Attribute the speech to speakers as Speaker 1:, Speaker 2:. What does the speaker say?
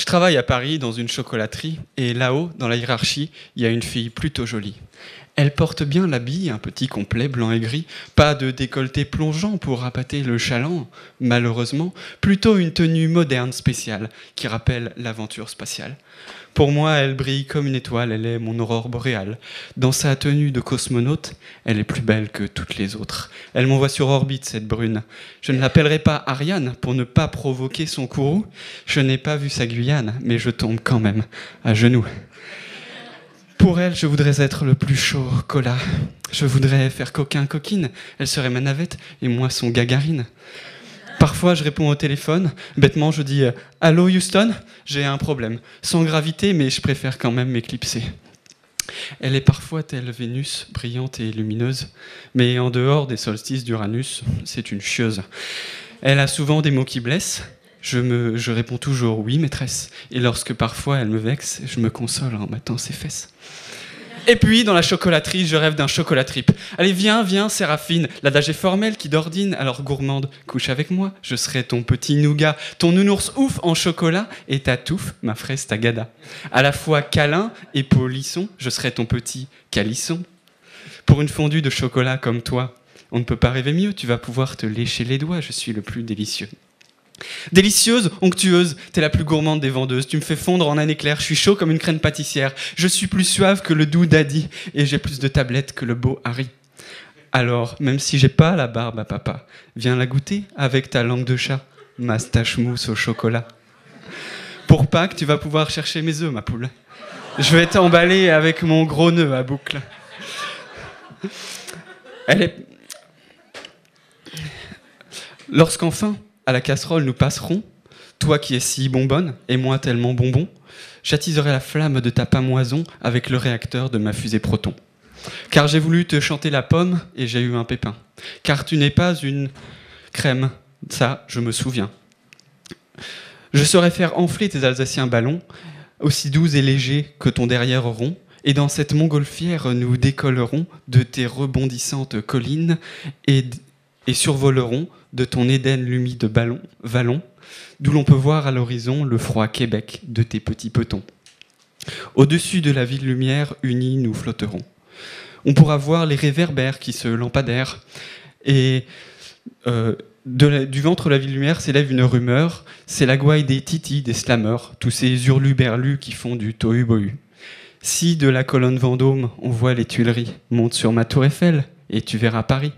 Speaker 1: travaille à Paris dans une chocolaterie et là-haut, dans la hiérarchie, il y a une fille plutôt jolie. Elle porte bien l'habit, un petit complet blanc et gris, pas de décolleté plongeant pour appâter le chaland, malheureusement, plutôt une tenue moderne spéciale qui rappelle l'aventure spatiale. Pour moi, elle brille comme une étoile, elle est mon aurore boréale. Dans sa tenue de cosmonaute, elle est plus belle que toutes les autres. Elle m'envoie sur orbite, cette brune. Je ne l'appellerai pas Ariane pour ne pas provoquer son courroux. Je n'ai pas vu sa Guyane, mais je tombe quand même à genoux. Pour elle, je voudrais être le plus chaud cola. Je voudrais faire coquin-coquine. Elle serait ma navette et moi son gagarine. Parfois, je réponds au téléphone. Bêtement, je dis « Allô Houston, j'ai un problème. Sans gravité, mais je préfère quand même m'éclipser. » Elle est parfois telle Vénus, brillante et lumineuse, mais en dehors des solstices d'Uranus, c'est une chieuse. Elle a souvent des mots qui blessent. Je réponds toujours « Oui, maîtresse ». Et lorsque parfois elle me vexe, je me console en battant ses fesses. Et puis, dans la chocolaterie, je rêve d'un chocolatrip. Allez, viens, Séraphine, l'adage est formel qui d'ordine, alors gourmande, couche avec moi, je serai ton petit nougat, ton nounours ouf en chocolat, et ta touffe, ma fraise tagada. À la fois câlin et polisson, je serai ton petit calisson. Pour une fondue de chocolat comme toi, on ne peut pas rêver mieux, tu vas pouvoir te lécher les doigts, je suis le plus délicieux. Délicieuse, onctueuse, t'es la plus gourmande des vendeuses. Tu me fais fondre en un éclair, je suis chaud comme une crème pâtissière. Je suis plus suave que le doux Daddy et j'ai plus de tablettes que le beau Harry. Alors, même si j'ai pas la barbe à papa, viens la goûter avec ta langue de chat, ma stache mousse au chocolat. Pour Pâques, tu vas pouvoir chercher mes œufs, ma poule. Je vais t'emballer avec mon gros nœud à boucle. Lorsqu'enfin, à la casserole, nous passerons, toi qui es si bonbonne, et moi tellement bonbon, j'attiserai la flamme de ta pamoison avec le réacteur de ma fusée Proton. Car j'ai voulu te chanter la pomme, et j'ai eu un pépin. Car tu n'es pas une crème, ça, je me souviens. Je saurais faire enfler tes Alsaciens ballons, aussi doux et légers que ton derrière rond, et dans cette montgolfière, nous décollerons de tes rebondissantes collines, et survolerons de ton Éden humide de vallon, d'où l'on peut voir à l'horizon le froid Québec de tes petits petons. Au-dessus de la ville lumière, unis, nous flotterons. On pourra voir les réverbères qui se lampadèrent, et du ventre de la ville lumière s'élève une rumeur, c'est la gouaille des titis, des slammeurs, tous ces hurluberlus qui font du tohu-bohu. Si de la colonne Vendôme, on voit les Tuileries, monte sur ma tour Eiffel, et tu verras Paris.